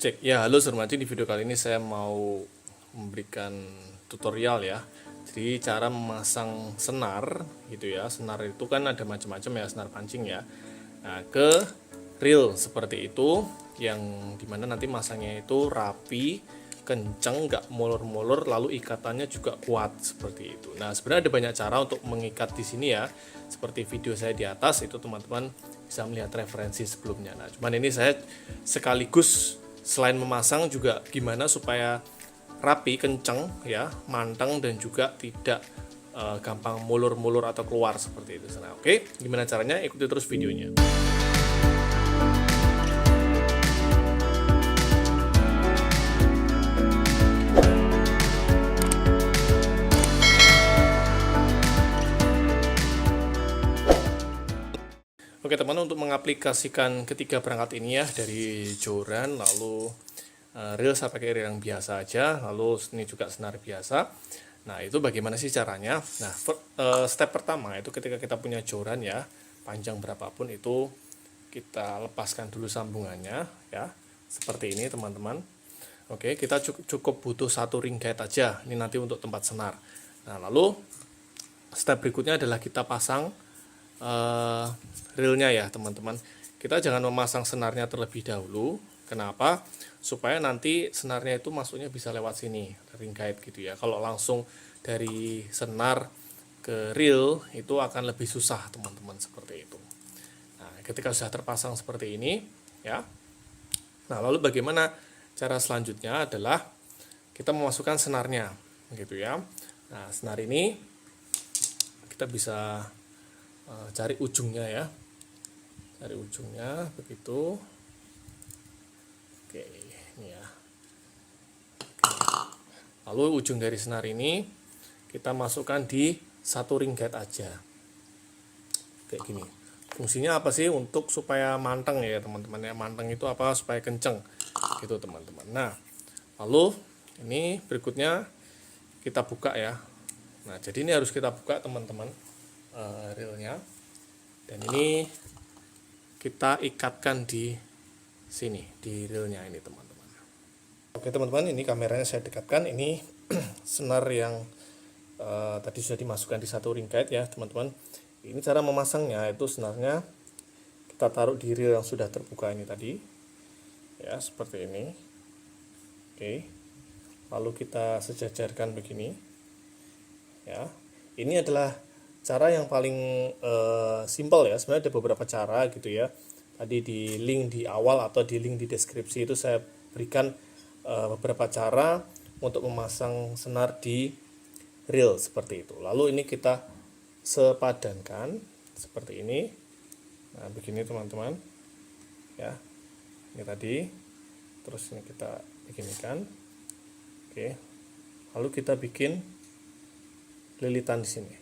Cek ya, halo Surmaji. Di video kali ini saya mau memberikan tutorial ya. Jadi cara memasang senar gitu ya. Senar itu kan ada macam-macam ya, senar pancing ya. Nah, ke reel seperti itu yang dimana nanti masangnya itu rapi, kenceng, nggak molor-molor, lalu ikatannya juga kuat seperti itu. Nah, sebenarnya ada banyak cara untuk mengikat di sini ya. Seperti video saya di atas itu teman-teman bisa melihat referensi sebelumnya. Nah, cuman ini saya sekaligus selain memasang juga gimana supaya rapi, kenceng ya, manteng dan juga tidak gampang mulur-mulur atau keluar seperti itu. Nah, oke, gimana caranya? Ikuti terus videonya. Oke teman-teman, untuk mengaplikasikan ketiga perangkat ini ya, dari joran lalu reel saya pakai reel yang biasa aja, lalu ini juga senar biasa. Nah, itu bagaimana sih caranya? Nah, step pertama itu ketika kita punya joran ya, panjang berapapun itu kita lepaskan dulu sambungannya ya, seperti ini teman-teman. Oke, kita cukup butuh satu ring guide aja, ini nanti untuk tempat senar. Nah, lalu step berikutnya adalah kita pasang reelnya ya teman-teman. Kita jangan memasang senarnya terlebih dahulu. Kenapa? Supaya nanti senarnya itu masuknya bisa lewat sini, ring guide gitu ya. Kalau langsung dari senar ke reel itu akan lebih susah teman-teman, seperti itu. Nah, ketika sudah terpasang seperti ini ya. Nah, lalu bagaimana cara selanjutnya adalah kita memasukkan senarnya gitu ya. Nah, senar ini kita bisa cari ujungnya ya, cari ujungnya begitu. Oke, ini ya. Lalu ujung dari senar ini kita masukkan di satu ring guide aja, kayak gini. Fungsinya apa sih? Untuk supaya manteng ya teman-teman ya. Manteng itu apa? Supaya kenceng gitu teman-teman. Nah, lalu ini berikutnya kita buka ya. Nah, jadi ini harus kita buka teman-teman, reelnya, dan ini kita ikatkan di sini di reelnya ini teman-teman. Oke teman-teman, ini kameranya saya dekatkan. Ini senar yang tadi sudah dimasukkan di satu ring guide ya teman-teman. Ini cara memasangnya, itu senarnya kita taruh di reel yang sudah terbuka ini tadi ya, seperti ini. Oke, lalu kita sejajarkan begini ya. Ini adalah cara yang paling simpel ya. Sebenarnya ada beberapa cara gitu ya. Tadi di link di awal atau di link di deskripsi itu saya berikan beberapa cara untuk memasang senar di reel seperti itu. Lalu ini kita sepadankan seperti ini. Nah, begini teman-teman ya. Ini tadi. Terus ini kita beginikan. Oke. Lalu kita bikin lilitan di sini.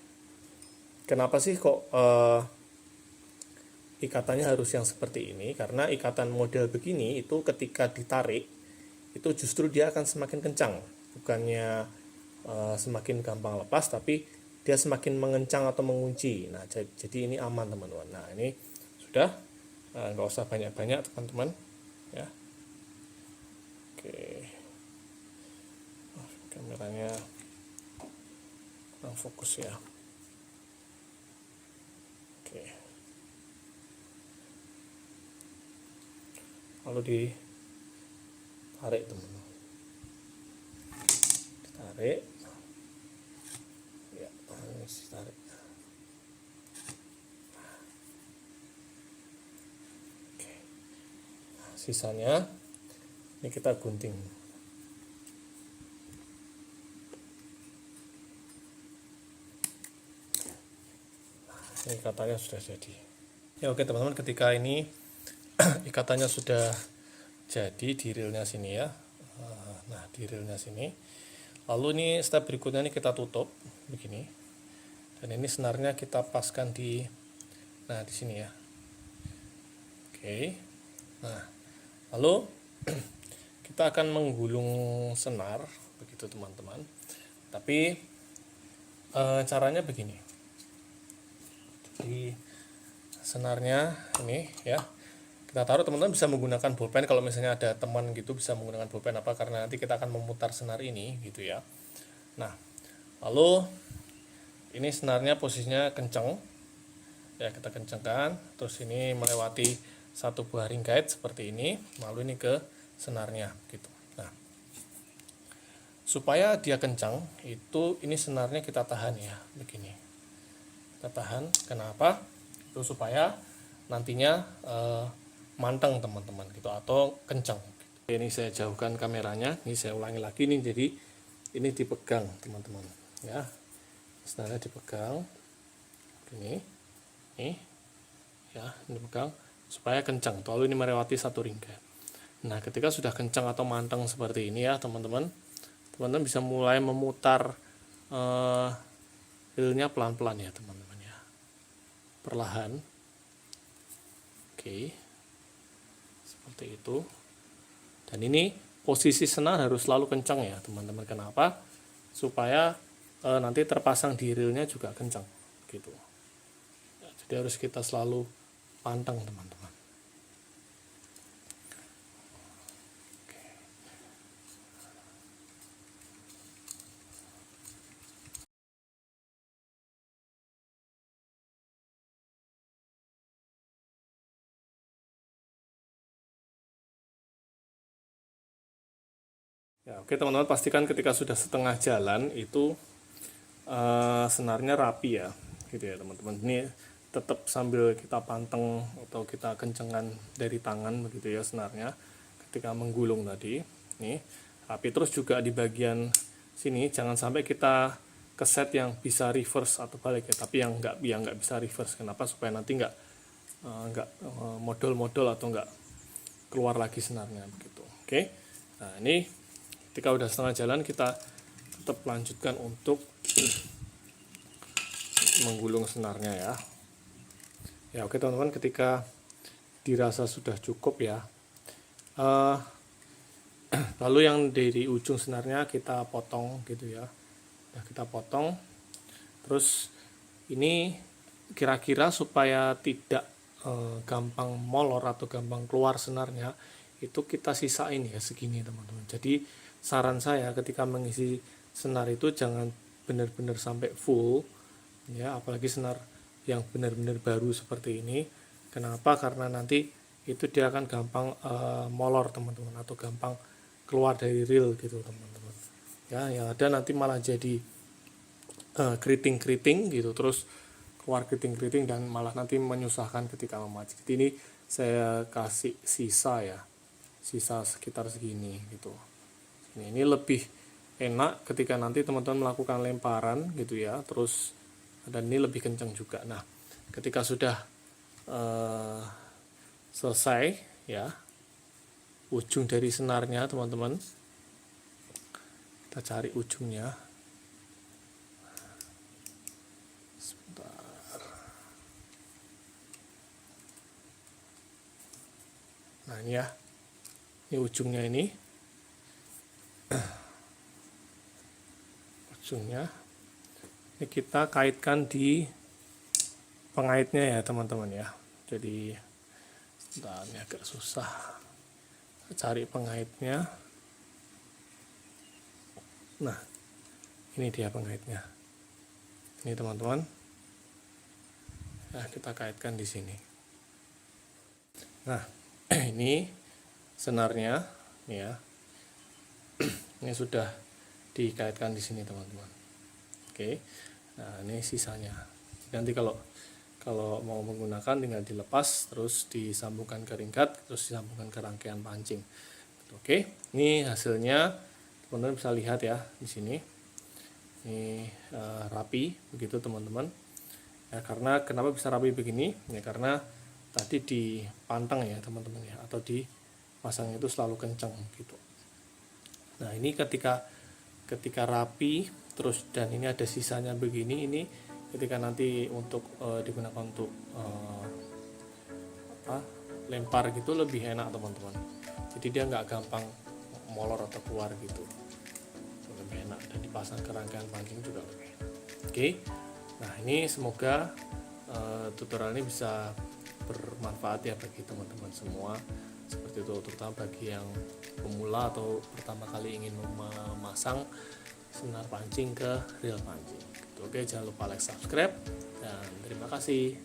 Kenapa sih kok ikatannya harus yang seperti ini? Karena ikatan model begini itu ketika ditarik itu justru dia akan semakin kencang, bukannya semakin gampang lepas, tapi dia semakin mengencang atau mengunci. Nah, jadi ini aman teman-teman. Nah, ini sudah, nggak usah banyak-banyak teman-teman ya. Oke, kameranya kurang fokus ya. Oke. Lalu ditarik teman-teman. Ditarik. Ya, ini ditarik. Oke. Nah, sisanya ini kita gunting. Ini ikatannya sudah jadi ya. Oke teman-teman, ketika ini ikatannya sudah jadi di reelnya sini ya. Nah, di reelnya sini, lalu ini step berikutnya ini kita tutup begini, dan ini senarnya kita paskan di sini ya. Oke, nah lalu kita akan menggulung senar begitu teman-teman, tapi caranya begini. Di senarnya ini ya, kita taruh. Teman-teman bisa menggunakan bolpen kalau misalnya ada teman gitu, bisa menggunakan bolpen apa, karena nanti kita akan memutar senar ini gitu ya. Nah, lalu ini senarnya posisinya kencang ya, kita kencangkan, terus ini melewati satu buah ring guide seperti ini, lalu ini ke senarnya gitu. Nah, supaya dia kencang itu ini senarnya kita tahan ya, begini kita tahan. Kenapa? Itu supaya nantinya manteng teman-teman gitu, atau kencang. Ini saya jauhkan kameranya, ini saya ulangi lagi nih. Jadi ini dipegang teman-teman ya, senarnya dipegang ini ya, ini dipegang supaya kencang, lalu ini melewati satu ringga. Nah, ketika sudah kencang atau manteng seperti ini ya teman-teman, teman-teman bisa mulai memutar wheelnya pelan-pelan ya teman-teman ya, perlahan. Oke, seperti itu. Dan ini posisi senar harus selalu kencang ya teman-teman. Kenapa? Supaya nanti terpasang di reelnya juga kencang gitu ya, jadi harus kita selalu pantang teman-teman. Ya, oke teman-teman, pastikan ketika sudah setengah jalan itu senarnya rapi ya, gitu ya teman-teman. Ini tetap sambil kita panteng atau kita kencengan dari tangan begitu ya senarnya ketika menggulung tadi. Nih rapi, terus juga di bagian sini jangan sampai kita keset yang bisa reverse atau balik ya, tapi yang nggak bisa reverse. Kenapa? Supaya nanti nggak modol-modol atau nggak keluar lagi senarnya begitu. Oke, nah ini ketika udah setengah jalan kita tetap lanjutkan untuk menggulung senarnya ya. Ya oke teman-teman, ketika dirasa sudah cukup ya, lalu yang dari ujung senarnya kita potong gitu ya. Nah, kita potong, terus ini kira-kira supaya tidak gampang molor atau gampang keluar senarnya, itu kita sisain ya segini teman-teman. Jadi saran saya ketika mengisi senar itu jangan benar-benar sampai full ya, apalagi senar yang benar-benar baru seperti ini. Kenapa? Karena nanti itu dia akan gampang molor teman-teman, atau gampang keluar dari reel gitu teman-teman ya, yang ada nanti malah jadi keriting-keriting gitu, terus keluar keriting-keriting dan malah nanti menyusahkan ketika memancing. Jadi ini saya kasih sisa ya, sisa sekitar segini gitu. Ini lebih enak ketika nanti teman-teman melakukan lemparan gitu ya, terus dan ini lebih kencang juga. Nah, ketika sudah selesai ya ujung dari senarnya teman-teman, kita cari ujungnya sebentar. Nah ini ya, ini ujungnya ini. Ujungnya ini kita kaitkan di pengaitnya ya teman-teman ya. Jadi sebentar, ini agak susah cari pengaitnya. Nah ini dia pengaitnya ini teman-teman. Nah kita kaitkan di sini. Nah ini senarnya ya, ini sudah dikaitkan di sini teman-teman. Oke, nah ini sisanya. Nanti kalau mau menggunakan tinggal dilepas, terus disambungkan ke ringkat, terus disambungkan ke rangkaian pancing. Oke, ini hasilnya teman-teman bisa lihat ya di sini. Ini rapi begitu teman-teman. Ya, karena kenapa bisa rapi begini? Ya karena tadi dipantang ya teman-teman ya, atau dipasang itu selalu kencang gitu. Nah ini ketika rapi terus dan ini ada sisanya begini, ini ketika nanti untuk digunakan untuk lempar gitu lebih enak teman-teman. Jadi dia nggak gampang molor atau keluar gitu, lebih enak, dan dipasang ke rangkaian pancing juga lebih enak. Oke, nah ini semoga tutorial ini bisa bermanfaat ya bagi teman-teman semua, seperti itu, terutama bagi yang pemula atau pertama kali ingin memasang senar pancing ke reel pancing gitu. Oke, jangan lupa like, subscribe, dan terima kasih.